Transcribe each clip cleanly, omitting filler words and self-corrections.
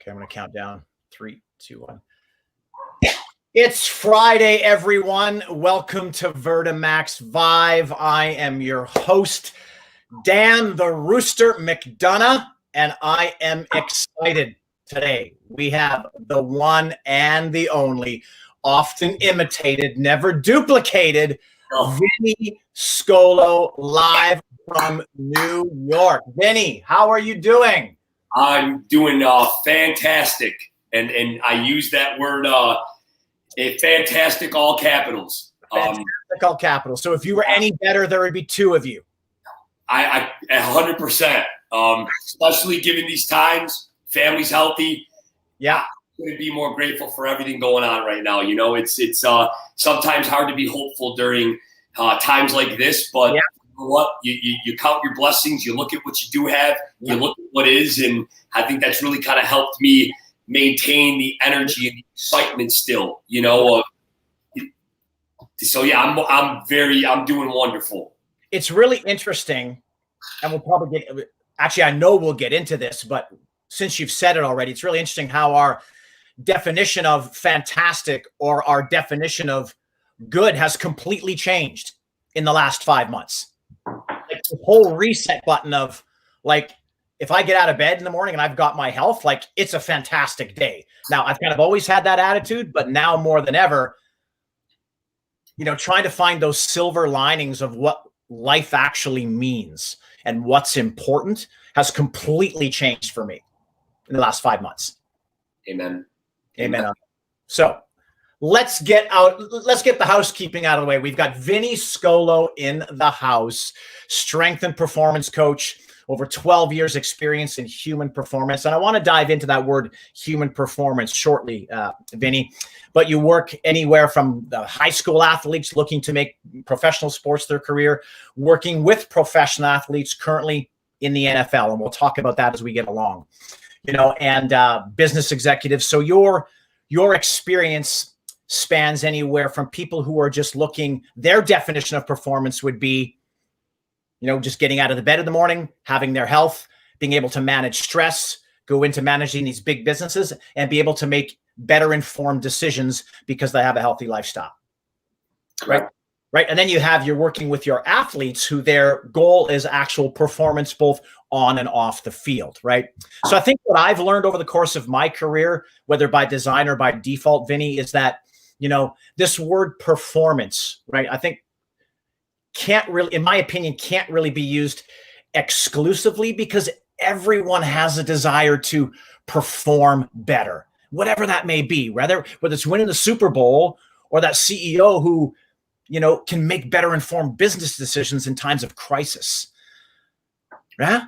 Okay, I'm going to count down. 3, 2, 1. It's Friday, everyone. Welcome to VertiMax VIVE. I am your host, Dan the Rooster McDonogh, and I am excited today. We have the one and the only, often imitated, never duplicated, Vinny Scollo, live from New York. Vinny, how are you doing? I'm doing fantastic, and I use that word fantastic, all capitals. Fantastic, all capitals. So if you were any better, there would be two of you. I 100%. Especially given these times, family's healthy. Yeah, I'm going to be more grateful for everything going on right now. You know, it's sometimes hard to be hopeful during times like this, but yeah. You know what? You count your blessings. You look at what you do have. You look at what is, and I think that's really kind of helped me maintain the energy and the excitement still. You know, so yeah, I'm doing wonderful. It's really interesting, and we'll probably get. Actually, I know we'll get into this, but since you've said it already, it's really interesting how our definition of fantastic or our definition of good has completely changed in the last 5 months. Like the whole reset button of like, if I get out of bed in the morning and I've got my health, like it's a fantastic day. Now I've kind of always had that attitude, but now more than ever, you know, trying to find those silver linings of what life actually means and what's important has completely changed for me in the last 5 months. Amen. Amen. So let's get the housekeeping out of the way. We've got Vinny Scollo in the house, strength and performance coach, over 12 years experience in human performance. And I want to dive into that word human performance shortly, Vinny. But you work anywhere from the high school athletes looking to make professional sports their career, working with professional athletes currently in the NFL. And we'll talk about that as we get along, you know, and business executives. So your experience spans anywhere from people who are just looking, their definition of performance would be, you know, just getting out of the bed in the morning, having their health, being able to manage stress, go into managing these big businesses, and be able to make better informed decisions because they have a healthy lifestyle. Right. And then you're working with your athletes who their goal is actual performance, both on and off the field. Right. So I think what I've learned over the course of my career, whether by design or by default, Vinny, is that, you know, this word performance, right, I think can't really, in my opinion, can't really be used exclusively because everyone has a desire to perform better, whatever that may be, whether it's winning the Super Bowl or that CEO who, you know, can make better informed business decisions in times of crisis. Yeah.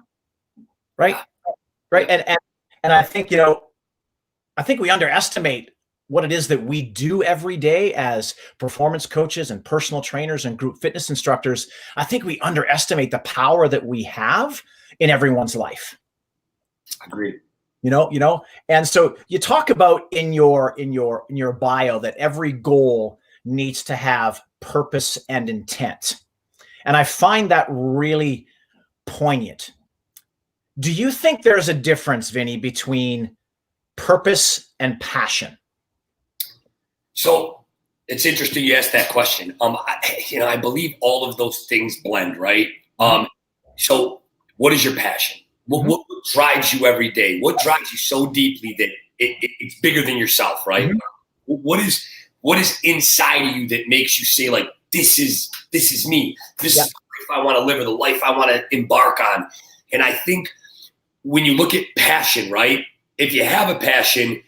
Right. And I think, you know, I think we underestimate what it is that we do every day as performance coaches and personal trainers and group fitness instructors. I think we underestimate the power that we have in everyone's life. Agreed. You know, and so you talk about in your bio that every goal needs to have purpose and intent. And I find that really poignant. Do you think there's a difference, Vinny, between purpose and passion? So it's interesting you asked that question. I believe all of those things blend, right? So what is your passion? What drives you every day? What drives you so deeply that it's bigger than yourself, right? Mm-hmm. What is inside of you that makes you say, like, this is me. This is the life I want to live, or the life I want to embark on. And I think when you look at passion, right? If you have a passion,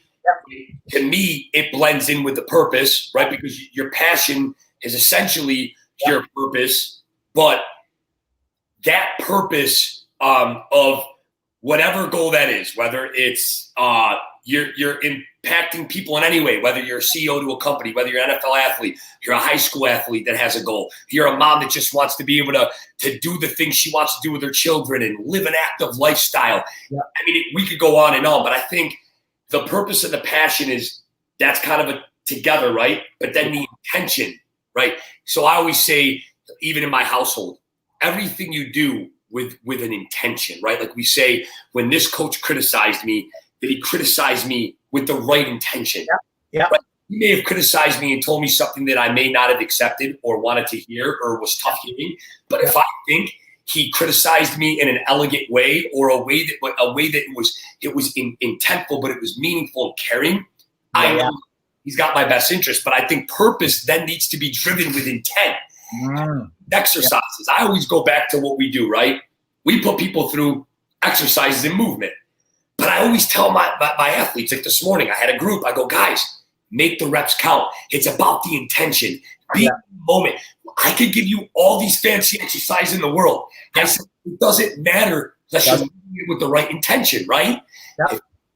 to me, it blends in with the purpose, right? Because your passion is essentially your purpose, but that purpose of whatever goal that is, whether it's you're impacting people in any way, whether you're a CEO to a company, whether you're an NFL athlete, you're a high school athlete that has a goal, you're a mom that just wants to be able to do the things she wants to do with her children and live an active lifestyle. Yeah. I mean, we could go on and on, but I think the purpose and the passion that's kind of a together, right? But then the intention, right? So I always say, even in my household, everything you do with an intention, right? Like we say, when this coach criticized me, that he criticized me with the right intention. Yeah. Right? He may have criticized me and told me something that I may not have accepted or wanted to hear or was tough hearing. But if I think he criticized me in an elegant way, or a way that it was intentful, but it was meaningful and caring, I know he's got my best interest. But I think purpose then needs to be driven with intent. Exercises. I always go back to what we do, right? We put people through exercises and movement. But I always tell my athletes, like this morning, I had a group. I go, guys, make the reps count. It's about the intention. Be in the moment. I could give you all these fancy exercises in the world. I said, it doesn't matter unless you're doing it with the right intention, right?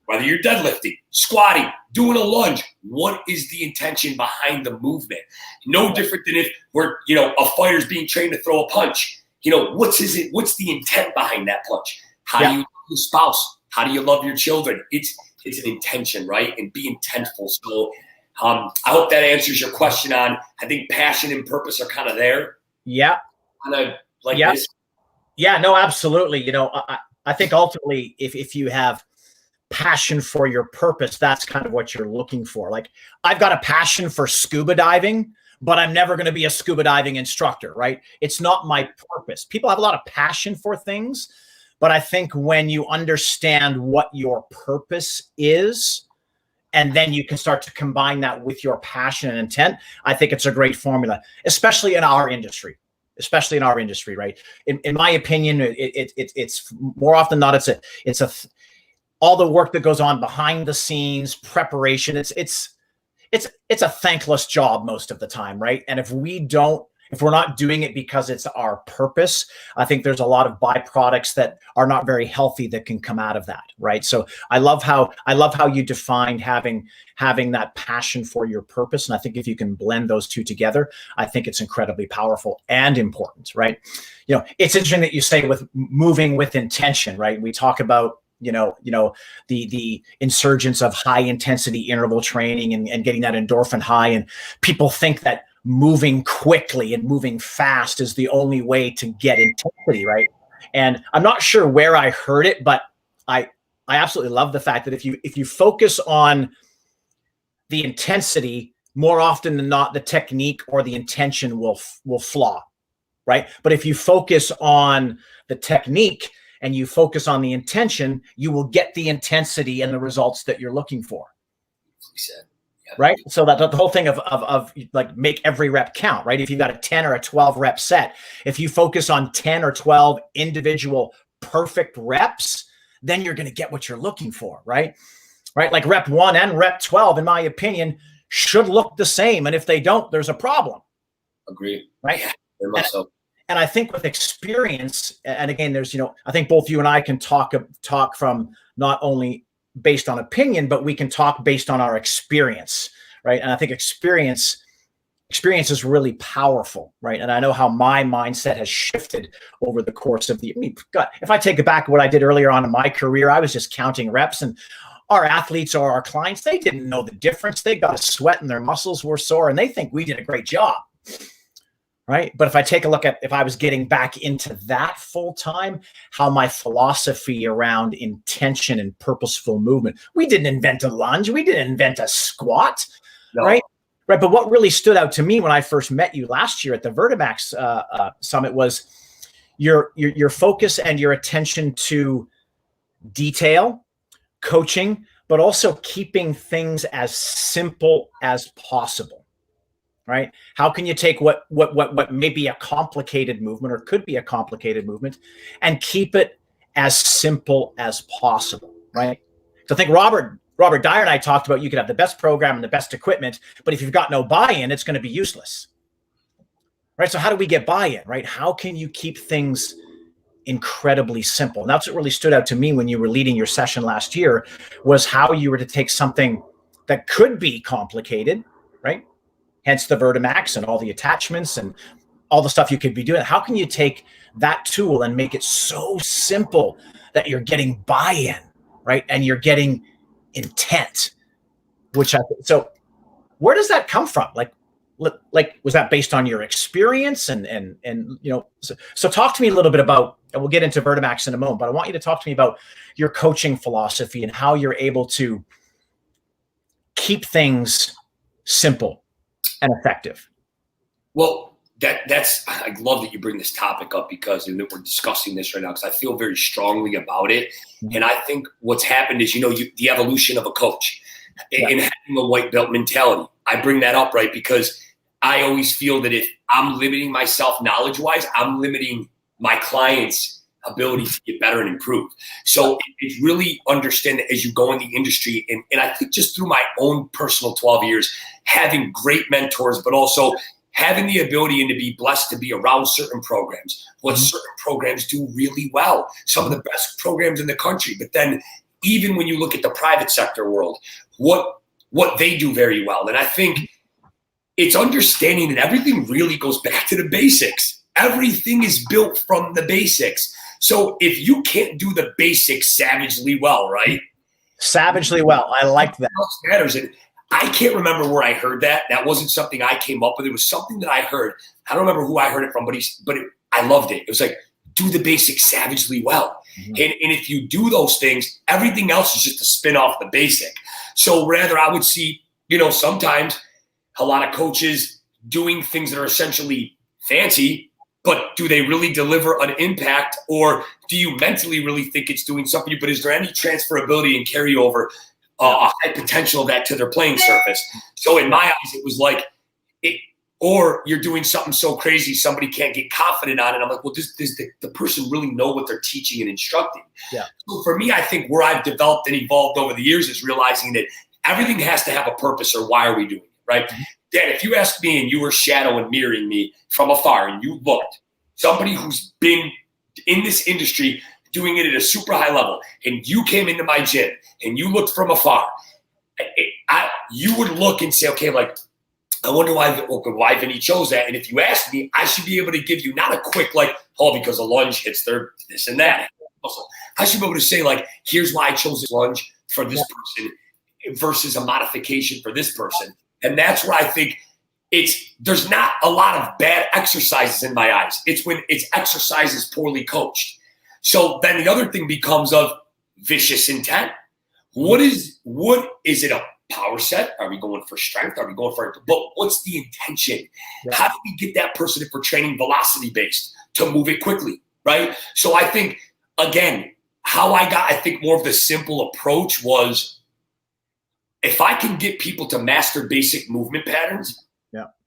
Whether you're deadlifting, squatting, doing a lunge, what is the intention behind the movement? No different than if we're, a fighter's being trained to throw a punch. What's the intent behind that punch? How do you love your spouse? How do you love your children? It's an intention, right? And be intentful. So I hope that answers your question on, I think passion and purpose are kind of there. Yeah. Kind of like this. Yeah, no, absolutely. I think ultimately if you have passion for your purpose, that's kind of what you're looking for. Like, I've got a passion for scuba diving, but I'm never going to be a scuba diving instructor, right? It's not my purpose. People have a lot of passion for things, but I think when you understand what your purpose is, and then you can start to combine that with your passion and intent, I think it's a great formula, especially in our industry. Right? In my opinion, it's more often than not, it's all the work that goes on behind the scenes, preparation. It's a thankless job most of the time, right? And if we're not doing it because it's our purpose, I think there's a lot of byproducts that are not very healthy that can come out of that, right? So I love how you defined having that passion for your purpose. And I think if you can blend those two together, I think it's incredibly powerful and important, right? It's interesting that you say with moving with intention, right? We talk about the insurgence of high intensity interval training and getting that endorphin high. And people think that moving quickly and moving fast is the only way to get intensity, right? And I'm not sure where I heard it, but I absolutely love the fact that if you focus on the intensity, more often than not, the technique or the intention will flaw, right? But if you focus on the technique and you focus on the intention, you will get the intensity and the results that you're looking for. Right. So that the whole thing of like make every rep count, right? If you've got a 10 or a 12 rep set, if you focus on 10 or 12 individual perfect reps, then you're going to get what you're looking for. Right. Like rep 1 and rep 12, in my opinion, should look the same. And if they don't, there's a problem. Agree. Right. Very much so. And I think with experience, and again, there's, I think both you and I can talk from not only based on opinion, but we can talk based on our experience, right? And I think experience is really powerful, right? And I know how my mindset has shifted over the course of if I take it back to what I did earlier on in my career, I was just counting reps, and our athletes or our clients, they didn't know the difference. They got a sweat and their muscles were sore, and they think we did a great job. Right. But if I take a look at if I was getting back into that full time, how my philosophy around intention and purposeful movement, we didn't invent a lunge. We didn't invent a squat. No. Right. But what really stood out to me when I first met you last year at the VertiMax Summit was your focus and your attention to detail, coaching, but also keeping things as simple as possible. Right? How can you take what may be a complicated movement or could be a complicated movement and keep it as simple as possible, right? So I think Robert Dyer and I talked about you could have the best program and the best equipment, but if you've got no buy-in, it's going to be useless, right? So how do we get buy-in, right? How can you keep things incredibly simple? And that's what really stood out to me when you were leading your session last year, was how you were to take something that could be complicated, right? Hence the VertiMax and all the attachments and all the stuff you could be doing. How can you take that tool and make it so simple that you're getting buy-in, right? And you're getting intent, so where does that come from? Like, was that based on your experience? And so talk to me a little bit about and we'll get into VertiMax in a moment, but I want you to talk to me about your coaching philosophy and how you're able to keep things simple and effective. Well, I love that you bring this topic up because we're discussing this right now because I feel very strongly about it. And I think what's happened is, the evolution of a coach and having a white belt mentality. I bring that up, right? Because I always feel that if I'm limiting myself knowledge-wise, I'm limiting my clients' ability to get better and improve. So it's really understand that as you go in the industry, and I think just through my own personal 12 years, having great mentors, but also having the ability and to be blessed to be around certain programs, what certain programs do really well, some of the best programs in the country. But then even when you look at the private sector world, what they do very well. And I think it's understanding that everything really goes back to the basics. Everything is built from the basics. So if you can't do the basics savagely well, right? Savagely well. I like that. Matters. And I can't remember where I heard that. That wasn't something I came up with. It was something that I heard. I don't remember who I heard it from, but I loved it. It was like, do the basics savagely well. And if you do those things, everything else is just a spin off the basic. So rather I would see, sometimes a lot of coaches doing things that are essentially fancy, but do they really deliver an impact, or do you mentally really think it's doing something? But is there any transferability and carryover, a high potential of that to their playing surface? So in my eyes, it was like, or you're doing something so crazy somebody can't get confident on it. I'm like, well, does the person really know what they're teaching and instructing? Yeah. So for me, I think where I've developed and evolved over the years is realizing that everything has to have a purpose, or why are we doing it, right? Dan, if you asked me and you were shadow and mirroring me from afar and you looked, somebody who's been in this industry doing it at a super high level, and you came into my gym and you looked from afar, you would look and say, okay, like, I wonder why Vinny chose that. And if you ask me, I should be able to give you not a quick, because a lunge hits their this and that. Also, I should be able to say, here's why I chose this lunge for this person versus a modification for this person. And that's where I think there's not a lot of bad exercises in my eyes. It's when it's exercises poorly coached. So then the other thing becomes of vicious intent. What is it, a power set? Are we going for strength? Are we going for, but what's the intention? Yeah. How do we get that person, if we're training velocity based, to move it quickly, right? So I think, again, I think more of the simple approach was, if I can get people to master basic movement patterns,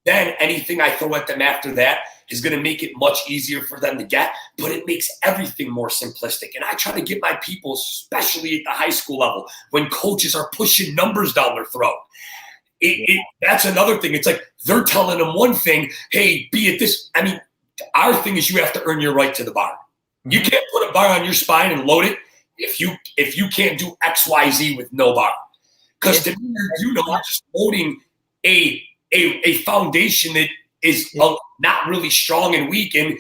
then anything I throw at them after that is going to make it much easier for them to get, but it makes everything more simplistic. And I try to get my people, especially at the high school level, when coaches are pushing numbers down their throat. That's another thing. It's like they're telling them one thing, hey, be at this. I mean, our thing is you have to earn your right to the bar. You can't put a bar on your spine and load it if you can't do X, Y, Z with no bar. Because to me, you're just loading a foundation that is not really strong and weak, and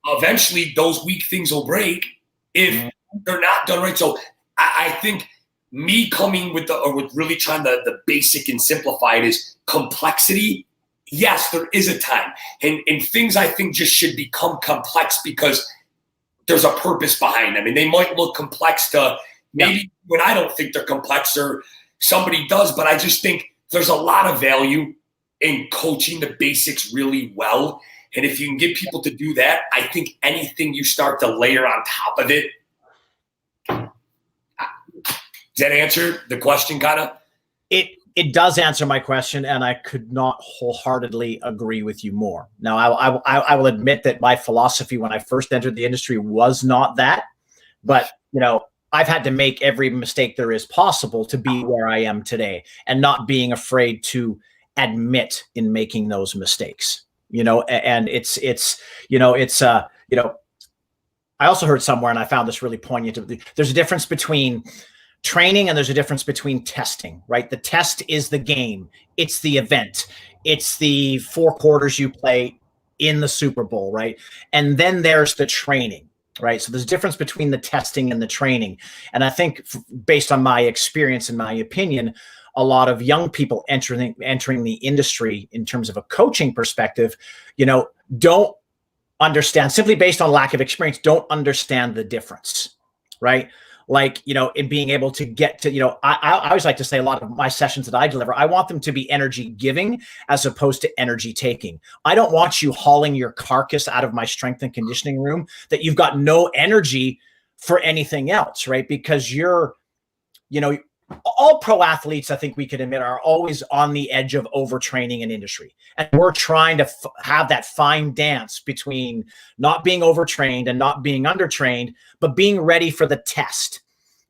eventually those weak things will break if they're not done right. So I think me coming with really trying the basic and simplify it is complexity. Yes, there is a time, and things I think just should become complex because there's a purpose behind them, and they might look complex to maybe when I don't think they're complex, or somebody does, but I just think there's a lot of value in coaching the basics really well. And if you can get people to do that, I think anything you start to layer on top of it. Does that answer the question, kind of? It does answer my question, and I could not wholeheartedly agree with you more. Now, I will admit that my philosophy when I first entered the industry was not that, but I've had to make every mistake there is possible to be where I am today, and not being afraid to admit in making those mistakes, and I also heard somewhere, and I found this really poignant. There's a difference between training and there's a difference between testing, right? The test is the game. It's the event. It's the 4 quarters you play in the Super Bowl, right? And then there's the training, right? So there's a difference between the testing and the training. And I think based on my experience and my opinion, a lot of young people entering the industry in terms of a coaching perspective, don't understand, simply based on lack of experience, don't understand the difference, right? Like, in being able to get to, I always like to say, a lot of my sessions that I deliver, I want them to be energy giving as opposed to energy taking. I don't want you hauling your carcass out of my strength and conditioning room that you've got no energy for anything else, right? Because all pro athletes, I think we can admit, are always on the edge of overtraining in industry. And we're trying to have that fine dance between not being overtrained and not being undertrained, but being ready for the test,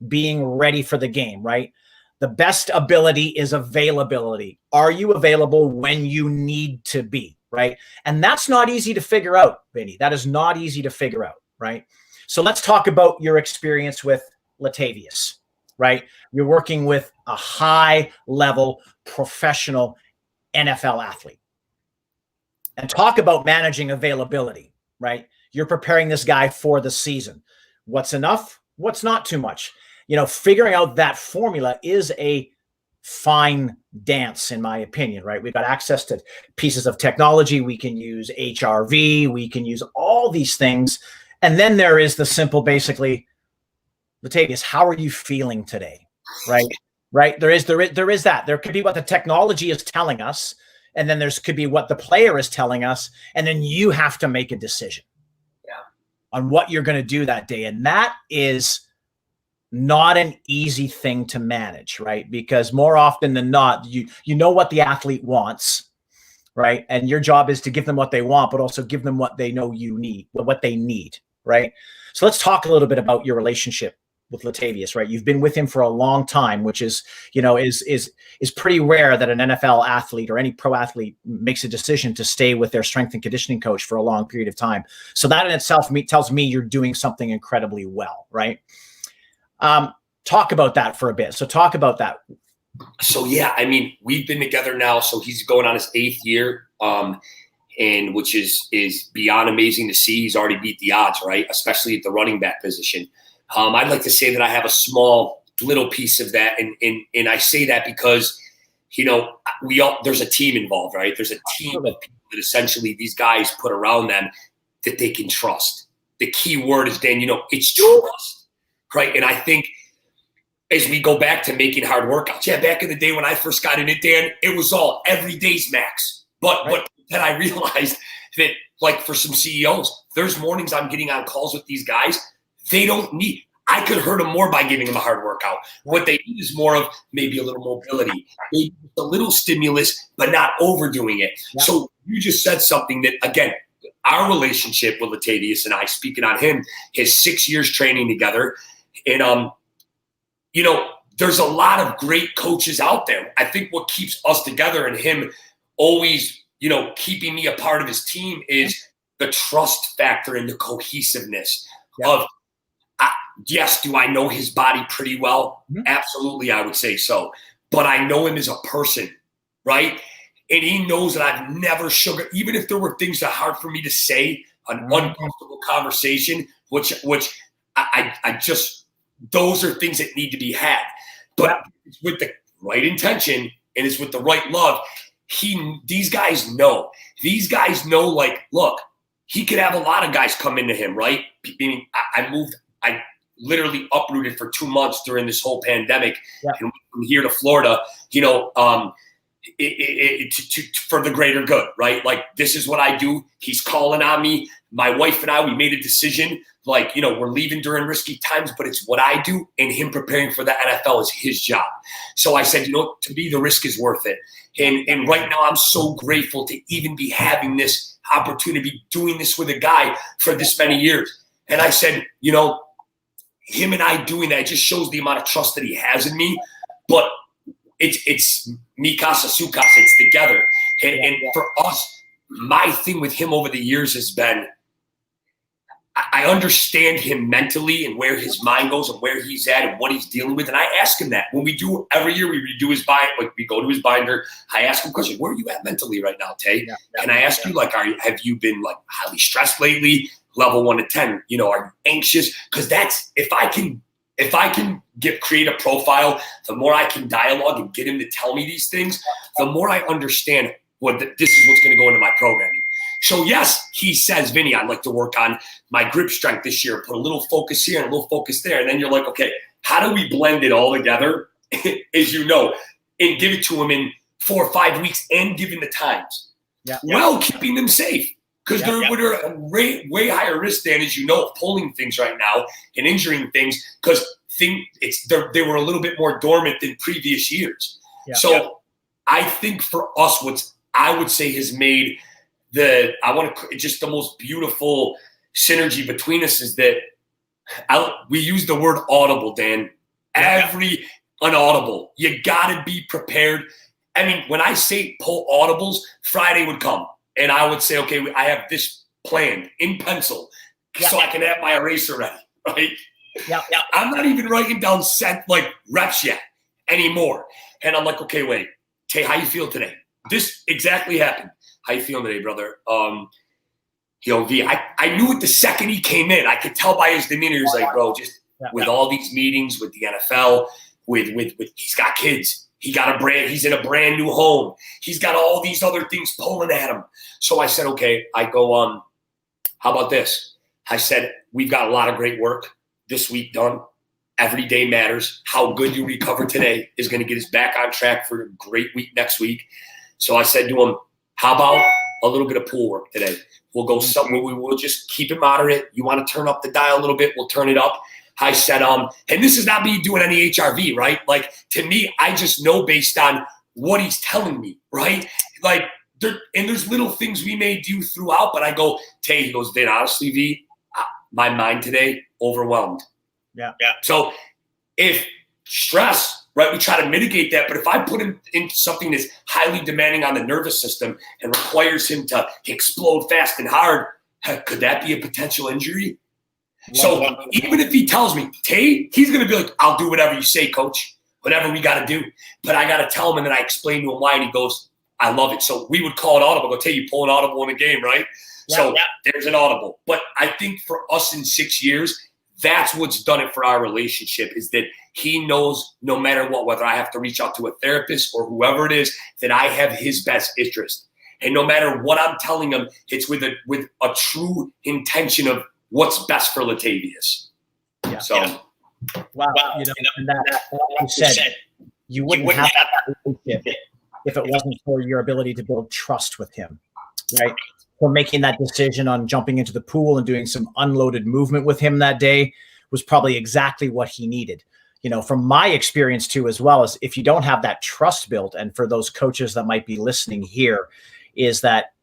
being ready for the game, right? The best ability is availability. Are you available when you need to be, right? And that's not easy to figure out, Vinny. That is not easy to figure out, right? So let's talk about your experience with Latavius, right? You're working with a high-level professional NFL athlete. And talk about managing availability, right? You're preparing this guy for the season. What's enough? What's not too much? Figuring out that formula is a fine dance, in my opinion, right? We've got access to pieces of technology. We can use HRV. We can use all these things. And then there is the simple, basically, Latavius, how are you feeling today? Right. Right. There is that. There could be what the technology is telling us, and then could be what the player is telling us, and then you have to make a decision on what you're going to do that day. And that is not an easy thing to manage, right? Because more often than not, you know what the athlete wants, right? And your job is to give them what they want, but also give them what they know you need, what they need, right? So let's talk a little bit about your relationship with Latavius, right? You've been with him for a long time, which is pretty rare that an NFL athlete or any pro athlete makes a decision to stay with their strength and conditioning coach for a long period of time. So that in itself tells me you're doing something incredibly well, right? Talk about that for a bit. So talk about that. So yeah, I mean, we've been together now, so he's going on his 8th year, and which is beyond amazing to see. He's already beat the odds, right? Especially at the running back position. I'd like to say that I have a small little piece of that, and I say that because, there's a team involved, right? There's a team of people that essentially these guys put around them that they can trust. The key word is, Dan, it's trust, right? And I think as we go back to making hard workouts, back in the day when I first got in it, Dan, it was all every day's max. But then I realized that, like, for some CEOs, there's mornings I'm getting on calls with these guys. They don't need – I could hurt them more by giving them a hard workout. What they need is more of maybe a little mobility, maybe a little stimulus, but not overdoing it. Yep. So you just said something that, again, our relationship with Latavius and I, speaking on him, is 6 years training together. And, there's a lot of great coaches out there. I think what keeps us together and him always, keeping me a part of his team is the trust factor and the cohesiveness of – yes, do I know his body pretty well? Mm-hmm. Absolutely, I would say so. But I know him as a person, right? And he knows that I've never even if there were things that are hard for me to say, an uncomfortable conversation, which I just, those are things that need to be had. But it's with the right intention and it's with the right love. These guys know. These guys know, like, look, he could have a lot of guys come into him, right? Meaning I literally uprooted for 2 months during this whole pandemic, and from here to Florida, for the greater good, right? Like, this is what I do. He's calling on me. My wife and I, we made a decision, like, we're leaving during risky times, but it's what I do, and him preparing for the NFL is his job. So I said, to me, the risk is worth it. And right now I'm so grateful to even be having this opportunity, doing this with a guy for this many years. And I said, him and I doing that just shows the amount of trust that he has in me. But it's mi casa, su casa, it's together. And for us, my thing with him over the years has been, I understand him mentally and where his mind goes and where he's at and what he's dealing with. And I ask him that. When we do, every year we redo his binder, like we go to his binder, I ask him a question, where are you at mentally right now, Tay? And I ask you, like, have you been, like, highly stressed lately? Level 1 to 10, are you anxious? Because that's, if I can create a profile, the more I can dialogue and get him to tell me these things, the more I understand this is what's going to go into my programming. So yes, he says, Vinny, I'd like to work on my grip strength this year, put a little focus here and a little focus there. And then you're like, okay, how do we blend it all together, as you know, and give it to him in 4 or 5 weeks and give him the times while keeping them safe? Because they're a way higher risk than, as you know, of pulling things right now and injuring things, because they were a little bit more dormant than previous years. I think for us, what I would say has made just the most beautiful synergy between us is that we use the word audible, Dan. Every unaudible, you gotta be prepared. I mean, when I say pull audibles, Friday would come and I would say, okay, I have this planned in pencil so I can have my eraser ready, right? I'm not even writing down reps yet anymore. And I'm like, okay, wait, Tay, how you feel today? This exactly happened. How you feeling today, brother? V, I knew it the second he came in. I could tell by his demeanor. He was like, bro, just with all these meetings with the NFL, with he's got kids. He's in a brand new home. He's got all these other things pulling at him. So I said, okay, I go, how about this? I said, we've got a lot of great work this week done. Every day matters. How good you recover today is going to get us back on track for a great week next week. So I said to him, how about a little bit of pool work today? We'll go somewhere. We'll just keep it moderate. You want to turn up the dial a little bit, we'll turn it up. I said, and this is not me doing any HRV, right? Like, to me, I just know based on what he's telling me, right? Like, there's little things we may do throughout, but I go, Tay, he goes, Vin, honestly, V, my mind today, overwhelmed. So if stress, right, we try to mitigate that, but if I put him into something that's highly demanding on the nervous system and requires him to explode fast and hard, could that be a potential injury? So even if he tells me, Tay, he's going to be like, I'll do whatever you say, coach, whatever we got to do. But I got to tell him, and then I explain to him why, and he goes, I love it. So we would call it audible. Go, Tay, you pull an audible in a game, right? There's an audible. But I think for us in 6 years, that's what's done it for our relationship, is that he knows no matter what, whether I have to reach out to a therapist or whoever it is, that I have his best interest. And no matter what I'm telling him, it's with a true intention of what's best for Latavius. Wow. And that you said, you wouldn't have that relationship if it wasn't for your ability to build trust with him, right? For making that decision on jumping into the pool and doing some unloaded movement with him that day was probably exactly what he needed. From my experience too, as well, as if you don't have that trust built, and for those coaches that might be listening here, is that,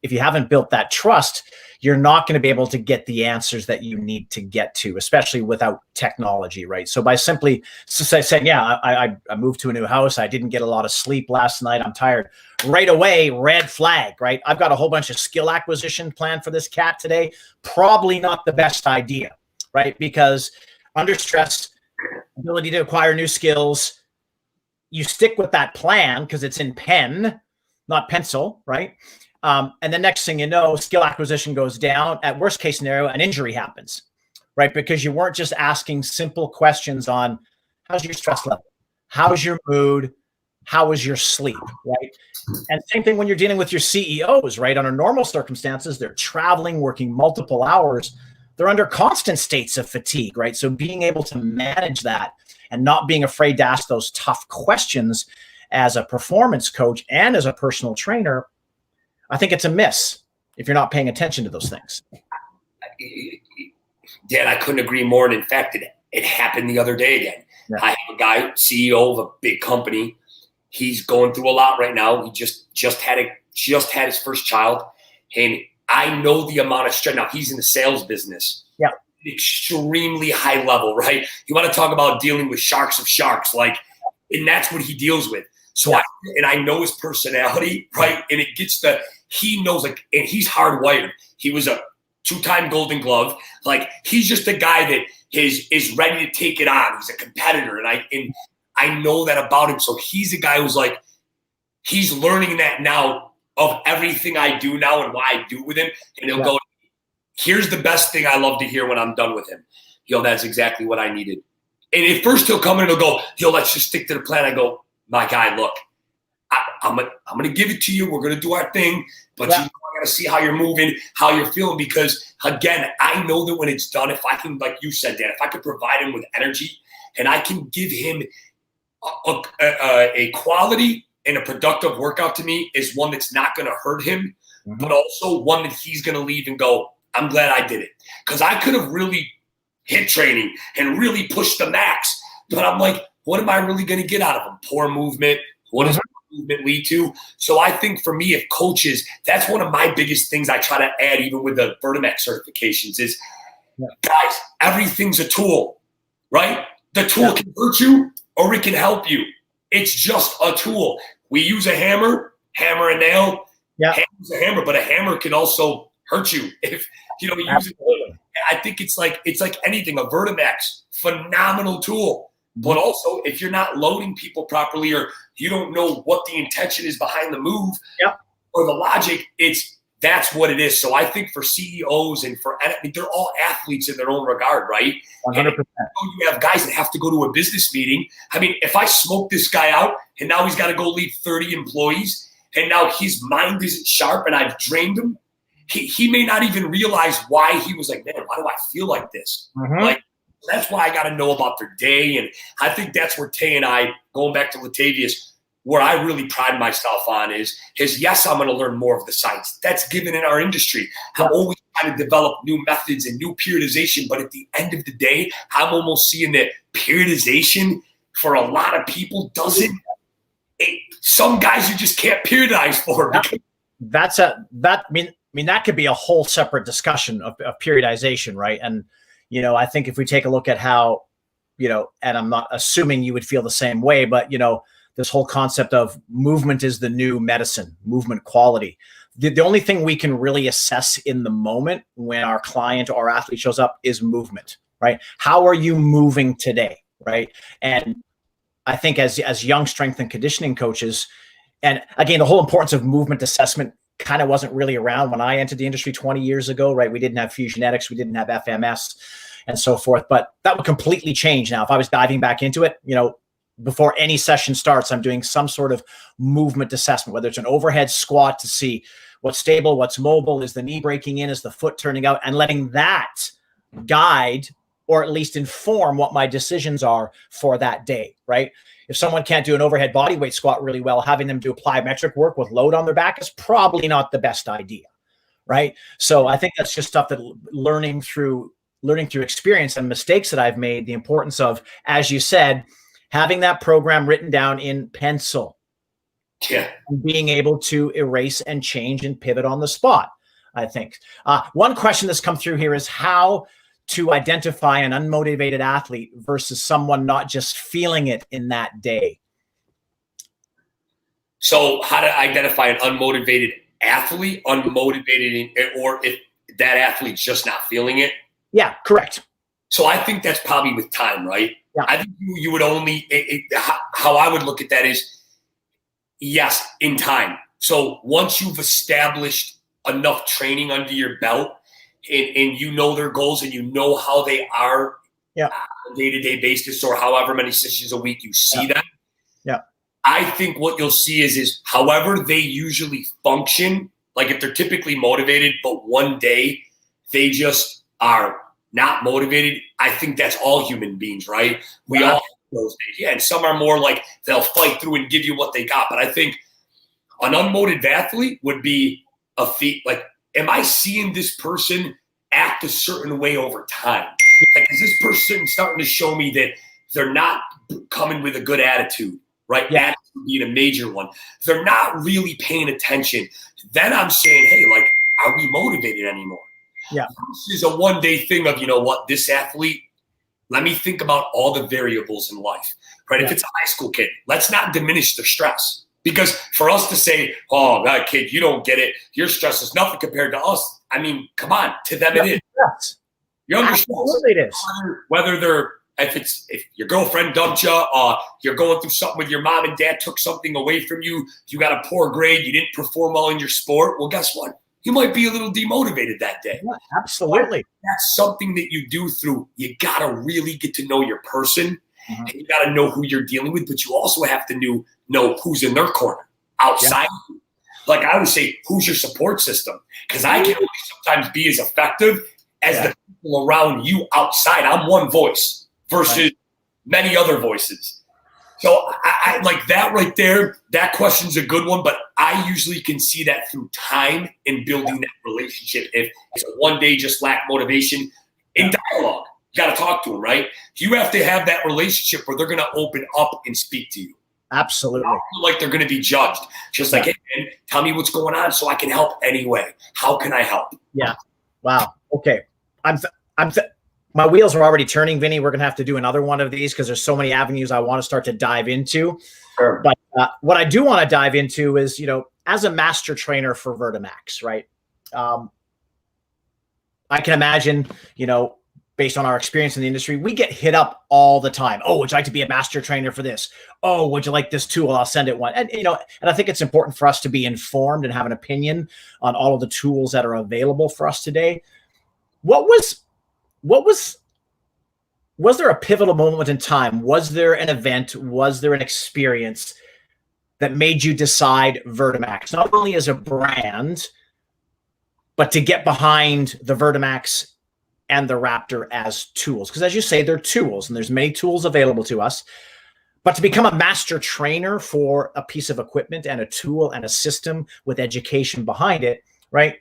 if you haven't built that trust, you're not going to be able to get the answers that you need to get to, especially without technology, right? So by simply saying, I moved to a new house, I didn't get a lot of sleep last night, I'm tired, right away, red flag, right? I've got a whole bunch of skill acquisition planned for this cat today. Probably not the best idea, right? Because under stress, ability to acquire new skills, you stick with that plan because it's in pen, not pencil, right? And the next thing you know, skill acquisition goes down. At worst case scenario, an injury happens, right? Because you weren't just asking simple questions on how's your stress level? How's your mood? How is your sleep, right? And same thing when you're dealing with your CEOs, right? Under normal circumstances, they're traveling, working multiple hours. They're under constant states of fatigue, right? So being able to manage that and not being afraid to ask those tough questions as a performance coach and as a personal trainer, I think it's a miss if you're not paying attention to those things. Dan, I couldn't agree more. And in fact, it happened the other day again. I have a guy, CEO of a big company. He's going through a lot right now. He just had his first child, and I know the amount of stress. Now he's in the sales business. Extremely high level, right? You want to talk about dealing with sharks of sharks, and that's what he deals with. So I know his personality, right? And he knows, and he's hardwired. He was a 2-time Golden Glove. He's just a guy that is ready to take it on. He's a competitor, and I know that about him. So he's a guy who's he's learning that now of everything I do now and why I do with him. And he'll go, here's the best thing I love to hear when I'm done with him. That's exactly what I needed. And at first he'll come in and he'll go, let's just stick to the plan. I go, my guy, look, I'm going to give it to you. We're going to do our thing. But want to see how you're moving, how you're feeling, because again, I know that when it's done, if I can, like you said, Dan, if I could provide him with energy and I can give him a quality and a productive workout, to me is one that's not going to hurt him, but also one that he's going to leave and go, I'm glad I did it. Because I could have really hit training and really pushed the max, but I'm like, what am I really going to get out of him? Poor movement. What does movement lead to? So I think for me, if coaches, that's one of my biggest things I try to add, even with the VertiMax certifications, is guys, everything's a tool, right? The tool can hurt you or it can help you. It's just a tool. We use a hammer and nail. Yeah. Hammer's a hammer, but a hammer can also hurt you if you don't use it. I think it's like anything. A VertiMax, phenomenal tool. But also, if you're not loading people properly, or you don't know what the intention is behind the move or the logic, that's what it is. So I think for CEOs and they're all athletes in their own regard, right? 100%. You have guys that have to go to a business meeting. I mean, if I smoke this guy out and now he's got to go lead 30 employees and now his mind isn't sharp and I've drained him, he may not even realize why he was like, man, why do I feel like this? Like, that's why I got to know about their day. And I think that's where Tay and I, going back to Latavius, where I really pride myself on is yes, I'm going to learn more of the science. That's given in our industry. I'm always trying to develop new methods and new periodization. But at the end of the day, I'm almost seeing that periodization for a lot of people some guys you just can't periodize for. That could be a whole separate discussion of periodization, right? And I think if we take a look at how, and I'm not assuming you would feel the same way, but, this whole concept of movement is the new medicine, movement quality. The only thing we can really assess in the moment when our client or athlete shows up is movement, right? How are you moving today, right? And I think as young strength and conditioning coaches, and again, the whole importance of movement assessment kind of wasn't really around when I entered the industry 20 years ago, right? We didn't have Fusionetics, we didn't have FMS and so forth, but that would completely change now. If I was diving back into it, before any session starts, I'm doing some sort of movement assessment, whether it's an overhead squat to see what's stable, what's mobile, is the knee breaking in, is the foot turning out, and letting that guide or at least inform what my decisions are for that day, right? If someone can't do an overhead body weight squat really well, having them do plyometric work with load on their back is probably not the best idea, right? So I think that's just stuff that learning through experience and mistakes that I've made, the importance of, as you said, having that program written down in pencil, and being able to erase and change and pivot on the spot, I think. One question that's come through here is how to identify an unmotivated athlete versus someone not just feeling it in that day. So how to identify an unmotivated athlete, or if that athlete's just not feeling it? Yeah, correct. So I think that's probably with time, right? Yeah. I think you would only how I would look at that is, yes, in time. So once you've established enough training under your belt and you know their goals and you know how they are on a day-to-day basis, or however many sessions a week you see them, I think what you'll see is however they usually function, like if they're typically motivated, but one day they just are not motivated. I think that's all human beings, right? We all have those days. Yeah, and some are more like they'll fight through and give you what they got. But I think an unmotivated athlete would be a feat. Like, am I seeing this person act a certain way over time? Like, is this person starting to show me that they're not coming with a good attitude, right? Yeah. Attitude being a major one. They're not really paying attention. Then I'm saying, hey, like, are we motivated anymore? Yeah, this is a one-day thing of, this athlete, let me think about all the variables in life, right? If it's a high school kid, let's not diminish their stress. Because for us to say, oh, that kid, you don't get it. Your stress is nothing compared to us. I mean, come on, to them it is. Yes. You understand? Absolutely it is. Whether if your girlfriend dumped you, you're going through something with your mom and dad, took something away from you, you got a poor grade, you didn't perform well in your sport, well, guess what? You might be a little demotivated that day. Yeah, absolutely. That's something that you do through, you got to really get to know your person, and you got to know who you're dealing with, but you also have to know who's in their corner outside. like I would say, who's your support system? Because I can only sometimes be as effective as the people around you outside. I'm one voice versus many other voices. So I like that right there. That question's a good one, but I usually can see that through time and building that relationship. If it's one day just lack motivation, in dialogue, you got to talk to them, right? You have to have that relationship where they're going to open up and speak to you. Absolutely. I feel like they're going to be judged. Just like, hey, man, tell me what's going on so I can help anyway. How can I help? Yeah. Wow. Okay. My wheels are already turning, Vinny. We're going to have to do another one of these because there's so many avenues I want to start to dive into. Sure. But what I do want to dive into is, as a master trainer for VertiMax, right? I can imagine, based on our experience in the industry, we get hit up all the time. Oh, would you like to be a master trainer for this? Oh, would you like this tool? I'll send it one. And, and I think it's important for us to be informed and have an opinion on all of the tools that are available for us today. Was there a pivotal moment in time? Was there an event? Was there an experience that made you decide VertiMax, not only as a brand, but to get behind the VertiMax and the Raptor as tools? Because as you say, they're tools and there's many tools available to us, but to become a master trainer for a piece of equipment and a tool and a system with education behind it, right?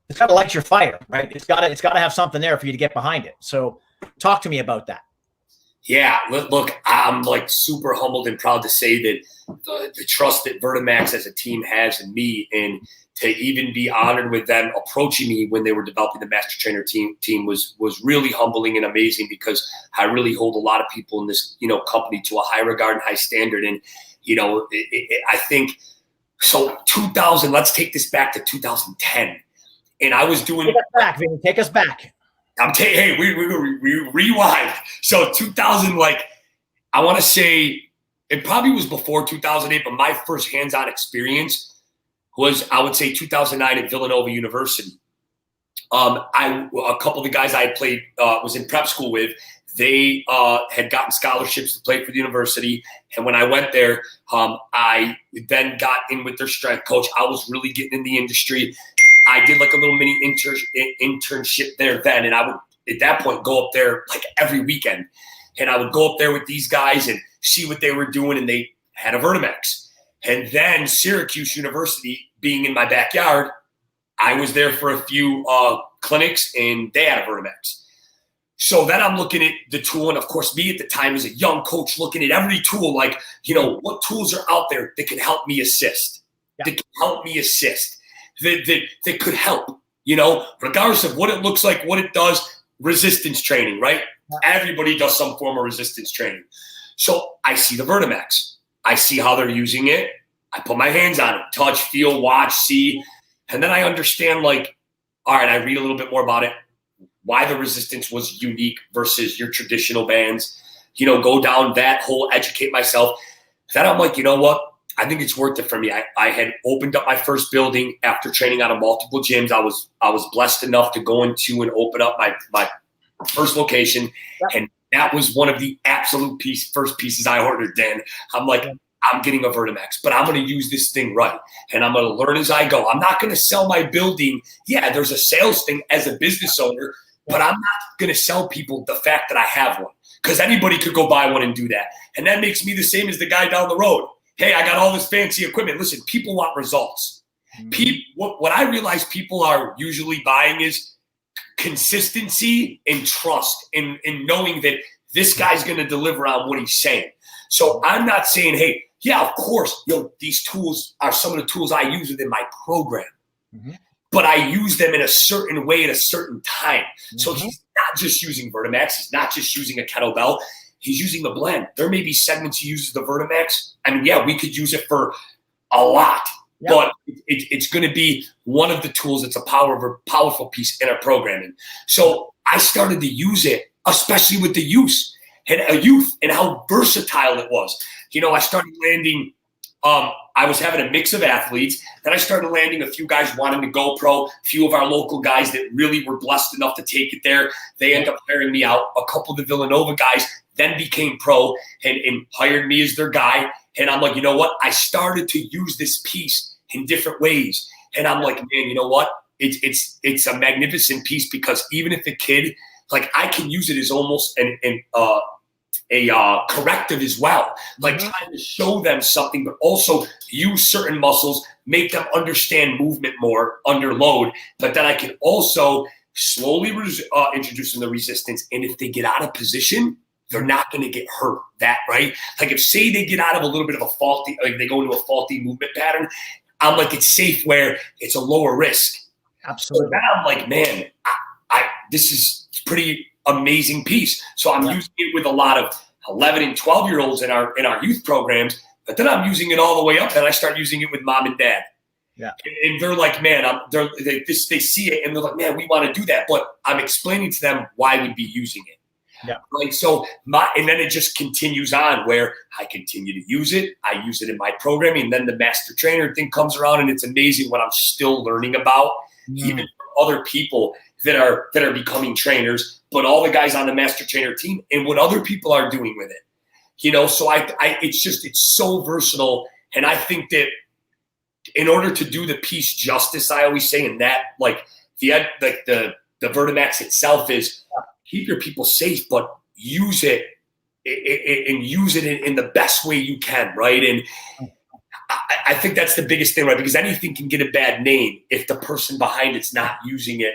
It's got to light your fire, right? It's got to have something there for you to get behind it. So talk to me about that. Yeah, look, I'm like super humbled and proud to say that the trust that VertiMax as a team has in me, and to even be honored with them approaching me when they were developing the master trainer team was really humbling and amazing, because I really hold a lot of people in this company to a high regard and high standard. And I think so. 2000. Let's take this back to 2010. And I was doing. Take us back, Vinny. Take us back. Hey, we rewind. So 2000, I want to say it probably was before 2008, but my first hands-on experience was, I would say, 2009 at Villanova University. A couple of the guys I had played, was in prep school with, they had gotten scholarships to play for the university. And when I went there, I then got in with their strength coach. I was really getting in the industry. I did like a little mini internship there then. And I would, at that point, go up there like every weekend. And I would go up there with these guys and see what they were doing. And they had a VertiMax. And then Syracuse University being in my backyard, I was there for a few clinics and they had a VertiMax. So then I'm looking at the tool. And of course, me at the time as a young coach looking at every tool, like, what tools are out there that can help me assist, that can help me assist. That could help, regardless of what it looks like, what it does. Resistance training, right? Everybody does some form of resistance training. So I see the VertiMax. I see how they're using it. I put my hands on it, touch, feel, watch, see. And then I understand, all right, I read a little bit more about it, why the resistance was unique versus your traditional bands, go down that whole, educate myself. Then I'm like, you know what? I think it's worth it for me. I had opened up my first building after training out of multiple gyms. I was blessed enough to go into and open up my first location. And that was one of the absolute first pieces I ordered, Dan. I'm like, I'm getting a VertiMax, but I'm going to use this thing right. And I'm going to learn as I go. I'm not going to sell my building. Yeah, there's a sales thing as a business owner, but I'm not going to sell people the fact that I have one, because anybody could go buy one and do that. And that makes me the same as the guy down the road. Hey, I got all this fancy equipment. Listen, people want results. What I realize people are usually buying is consistency and trust in knowing that this guy's going to deliver on what he's saying. So I'm not saying, hey, yeah, of course, these tools are some of the tools I use within my program. But I use them in a certain way at a certain time. So he's not just using VertiMax. He's not just using a kettlebell. He's using the blend. There may be segments he uses the VertiMax. I mean, yeah, we could use it for a lot, but it's going to be one of the tools that's a powerful piece in our programming. So I started to use it, especially with the youth and how versatile it was. I started landing. I was having a mix of athletes. Then I started landing a few guys wanting to go pro. A few of our local guys that really were blessed enough to take it there. They ended up hiring me out. A couple of the Villanova guys then became pro and hired me as their guy. And I'm like, you know what? I started to use this piece in different ways. And I'm like, man, you know what? It's a magnificent piece, because even if the kid, like, I can use it as almost a corrective as well, like trying to show them something, but also use certain muscles, make them understand movement more under load. But then I can also slowly introduce them to resistance. And if they get out of position, they're not going to get hurt. That, right? Like, if say they get out of a little bit of a faulty, like they go into a faulty movement pattern, I'm like, it's safe where it's a lower risk. Absolutely. So now I'm like, man, this is pretty amazing piece. So I'm using it with a lot of 11 and 12-year-olds in our youth programs, but then I'm using it all the way up, and I start using it with mom and dad. Yeah. And they're like, man, they see it, and they're like, man, we want to do that. But I'm explaining to them why we'd be using it. Yeah. Like, so and then it just continues on where I continue to use it. I use it in my programming, and then the master trainer thing comes around, and it's amazing what I'm still learning about, even from other people that are becoming trainers, but all the guys on the master trainer team and what other people are doing with it. You know, so it's so versatile. And I think that in order to do the piece justice, I always say, in that, like, the VertiMax itself is keep your people safe, but use it and use it in the best way you can, right? And I think that's the biggest thing, right? Because anything can get a bad name if the person behind it's not using it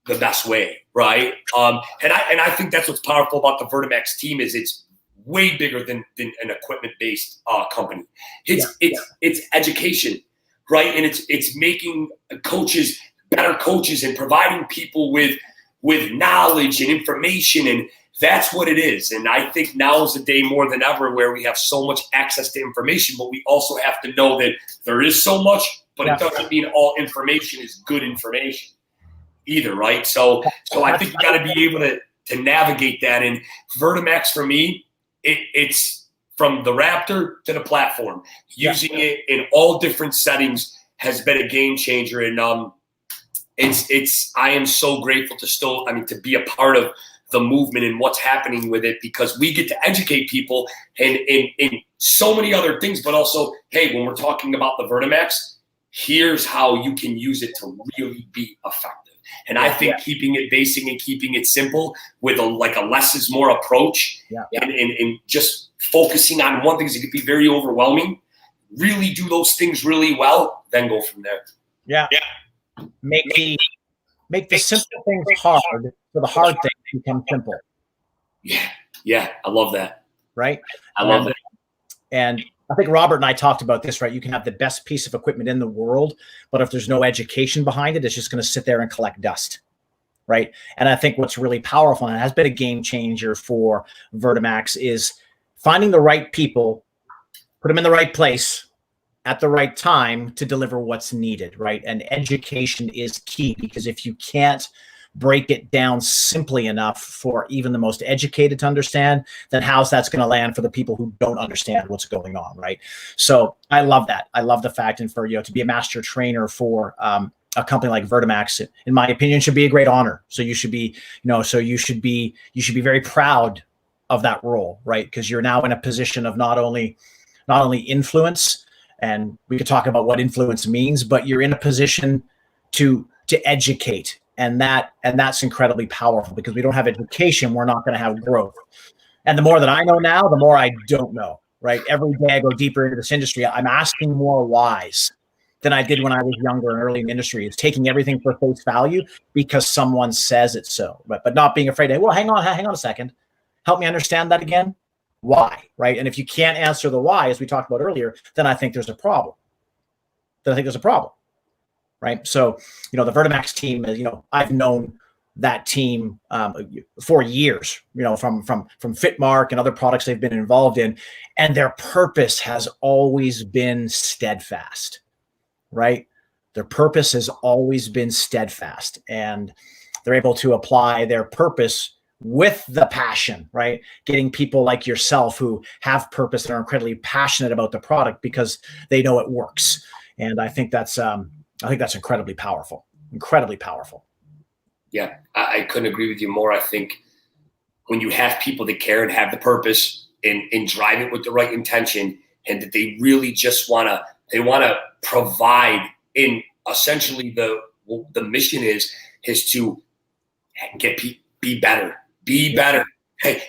the best way, right? And I think that's what's powerful about the VertiMax team is it's way bigger than an equipment-based company. It's education, right? And it's making coaches better coaches and providing people with knowledge and information, and that's what it is. And I think now is the day more than ever where we have so much access to information, but we also have to know that there is so much, but it doesn't mean all information is good information either, right? So I think you got to be able to navigate that. And VertiMax for me, it's from the Raptor to the platform. Using it in all different settings has been a game changer. And I am so grateful to be a part of the movement and what's happening with it, because we get to educate people and in so many other things, but also, hey, when we're talking about the VertiMax, here's how you can use it to really be effective. And I think keeping it basic and keeping it simple with a less is more approach and just focusing on one thing, it can be very overwhelming. Really do those things really well, then go from there. Yeah. Make the simple things hard so the hard things become simple. Yeah. I love that. Right? I love that. And I think Robert and I talked about this, right? You can have the best piece of equipment in the world, but if there's no education behind it, it's just going to sit there and collect dust, right? And I think what's really powerful, and it has been a game changer for VertiMax, is finding the right people, put them in the right place at the right time to deliver what's needed, right? And education is key, because if you can't break it down simply enough for even the most educated to understand, then how's that's going to land for the people who don't understand what's going on, right? So I love that. I love the fact, and for to be a master trainer for a company like VertiMax, in my opinion, should be a great honor. So you should be, you should be very proud of that role, right? Because you're now in a position of not only influence, and we could talk about what influence means, but you're in a position to educate. And that's incredibly powerful, because we don't have education, we're not going to have growth. And the more that I know now, the more I don't know, right? Every day I go deeper into this industry, I'm asking more whys than I did when I was younger and early in the industry. It's taking everything for face value because someone says it so, but not being afraid to, well, hang on a second. Help me understand that again. Why, right? And if you can't answer the why, as we talked about earlier, then I think there's a problem. Right? So, the VertiMax team, I've known that team for years, from Fitmark and other products they've been involved in, and their purpose has always been steadfast, right? Their purpose has always been steadfast, and they're able to apply their purpose with the passion, right? Getting people like yourself who have purpose and are incredibly passionate about the product because they know it works. And I think that's incredibly powerful. Yeah, I couldn't agree with you more. I think when you have people that care and have the purpose and drive it with the right intention, and that they really just want to They want to provide. In essentially the mission is to be better,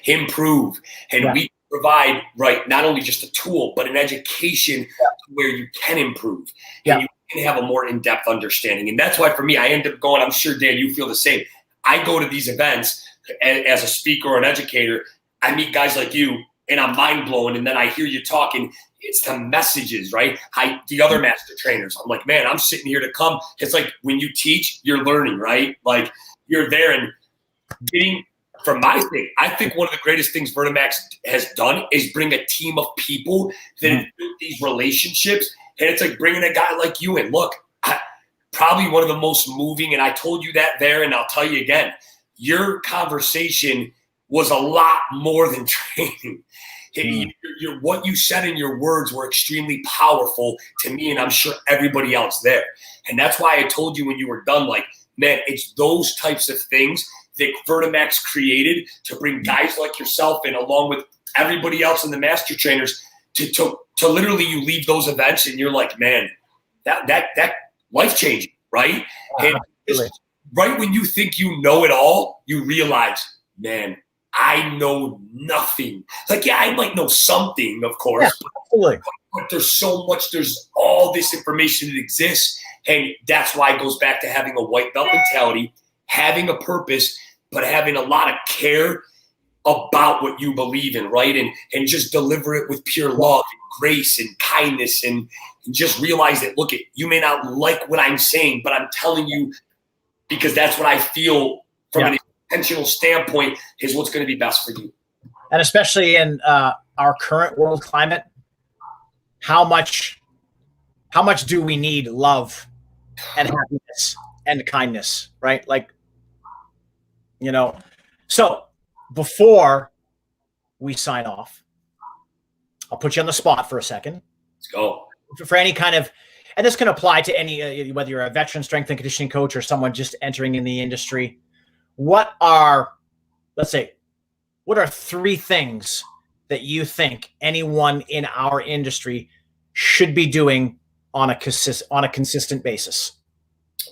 improve, and we provide not only just a tool but an education where you can improve and you can have a more in-depth understanding. And that's why for me, I end up going. I'm sure Dan, you feel the same. I go to these events as a speaker or an educator. I meet guys like you, and I'm mind blown. And then I hear you talking. It's the messages, right? The other master trainers. I'm like, man, I'm sitting here to come. It's like when you teach, you're learning, right? Like you're there and getting. From my thing, I think one of the greatest things VertiMax has done is bring a team of people that have built these relationships. And it's like bringing a guy like you in. Look, probably one of the most moving, and I told you that there, and I'll tell you again, your conversation was a lot more than training. What you said in your words were extremely powerful to me, and I'm sure everybody else there. And that's why I told you when you were done, like, man, it's those types of things that VertiMax created to bring guys like yourself in, along with everybody else in the master trainers, to literally you leave those events and you're like, man, that life changing, right? And just right when you think you know it all, you realize, man, I know nothing. Like, yeah, I might know something, of course, but there's so much, there's all this information that exists. And that's why it goes back to having a white belt mentality, having a purpose, but having a lot of care about what you believe in, right? And just deliver it with pure love and grace and kindness, and just realize that, look, you may not like what I'm saying, but I'm telling you because that's what I feel from an intentional standpoint is what's going to be best for you. And especially in our current world climate, how much do we need love and happiness and kindness, right? Like, you know, so before we sign off, I'll put you on the spot for a second. Let's go. For any kind of, and this can apply to any, whether you're a veteran strength and conditioning coach or someone just entering in the industry, what are 3 things that you think anyone in our industry should be doing on a consistent basis?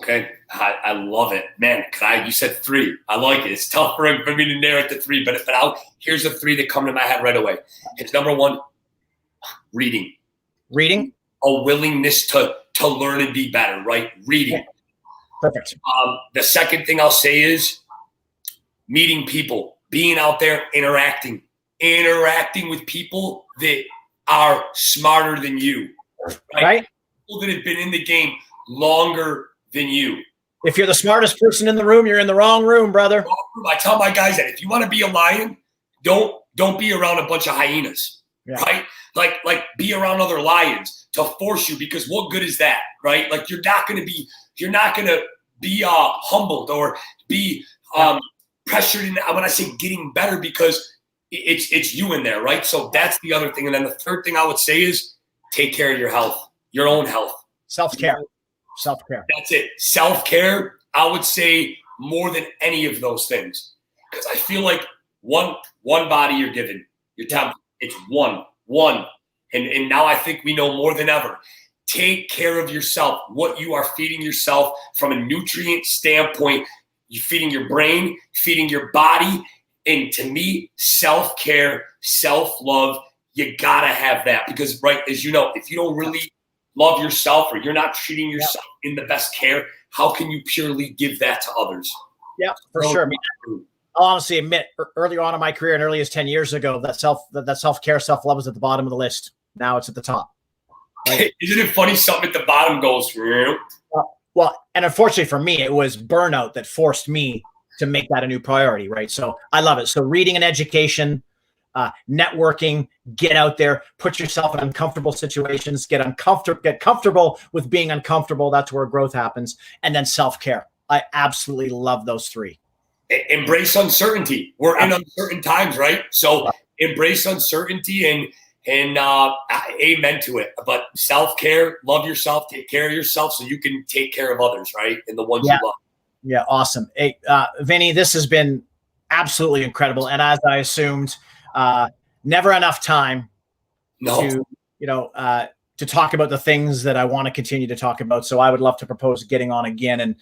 Okay, I love it, man. You said 3. I like it. It's tough for me to narrow it to 3, but here's the 3 that come to my head right away. It's number 1, reading. Reading. A willingness to learn and be better, right? Reading. Perfect. The second thing I'll say is meeting people, being out there, interacting with people that are smarter than you, right? People that have been in the game longer than you. If you're the smartest person in the room, you're in the wrong room, brother. I tell my guys that if you want to be a lion, don't be around a bunch of hyenas, right? Like be around other lions to force you, because what good is that, right? Like you're not going to be humbled or be pressured in. When I say getting better, because it's you in there, right? So that's the other thing. And then the third thing I would say is take care of your health, your own health, self-care. Self-care. That's it. Self-care, I would say more than any of those things. Because I feel like one body you're given, your temple, it's one. And now I think we know more than ever. Take care of yourself. What you are feeding yourself from a nutrient standpoint, you're feeding your brain, feeding your body. And to me, self-care, self-love, you got to have that. Because, right, as you know, if you don't really love yourself or you're not treating yourself in the best care, how can you purely give that to others? Yeah, for sure. I mean, I'll honestly admit, earlier on in my career and early as 10 years ago, that self-care, self-love was at the bottom of the list. Now it's at the top. Right? Isn't it funny? Something at the bottom goes, well, and unfortunately for me, it was burnout that forced me to make that a new priority, right? So I love it. So reading and education, networking, get out there, put yourself in uncomfortable situations, get comfortable with being uncomfortable. That's where growth happens. And then self-care. I absolutely love those 3. Embrace uncertainty. We're in uncertain times, right? So embrace uncertainty and amen to it. But self-care, love yourself, take care of yourself so you can take care of others, right? And the ones you love. Yeah, awesome. Hey, Vinny, this has been absolutely incredible. And as I assumed, never enough time to to talk about the things that I want to continue to talk about. So I would love to propose getting on again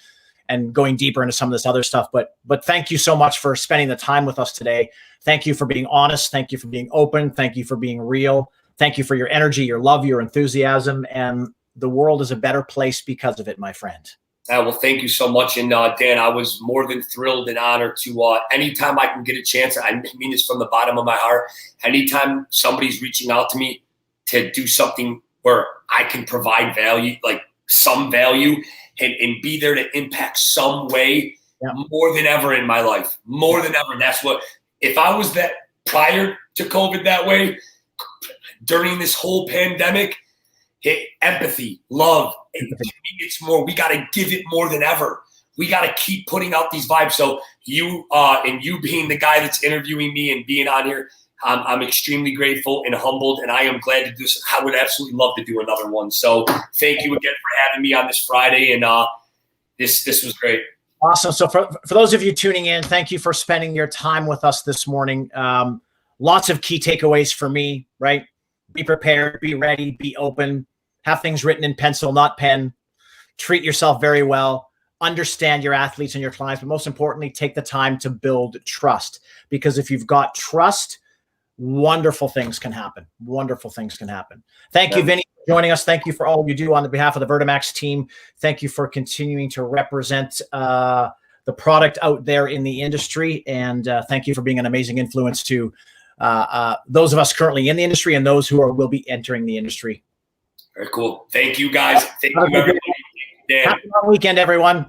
and going deeper into some of this other stuff. But thank you so much for spending the time with us today. Thank you for being honest. Thank you for being open. Thank you for being real. Thank you for your energy, your love, your enthusiasm. And the world is a better place because of it, my friend. Well, thank you so much. And Dan, I was more than thrilled and honored to anytime I can get a chance. I mean this from the bottom of my heart. Anytime somebody's reaching out to me to do something where I can provide value, like some value, and be there to impact some way, more than ever in my life, more than ever. That's what, if I was that prior to COVID that way, during this whole pandemic, empathy, love, and to me it's more, we got to give it more than ever. We got to keep putting out these vibes. So you and you being the guy that's interviewing me and being on here, I'm extremely grateful and humbled, and I am glad to do this. I would absolutely love to do another one. So thank you again for having me on this Friday, and this was great. Awesome. So for those of you tuning in, thank you for spending your time with us this morning. Lots of key takeaways for me, right? Be prepared, be ready, be open, have things written in pencil, not pen, treat yourself very well, understand your athletes and your clients, but most importantly, take the time to build trust, because if you've got trust, wonderful things can happen. Wonderful things can happen. Thank you, Vinny, for joining us. Thank you for all you do on the behalf of the VertiMax team. Thank you for continuing to represent the product out there in the industry. And thank you for being an amazing influence to those of us currently in the industry and those who will be entering the industry. Very cool. Thank you, guys. Thank you, everybody. Happy long weekend, everyone.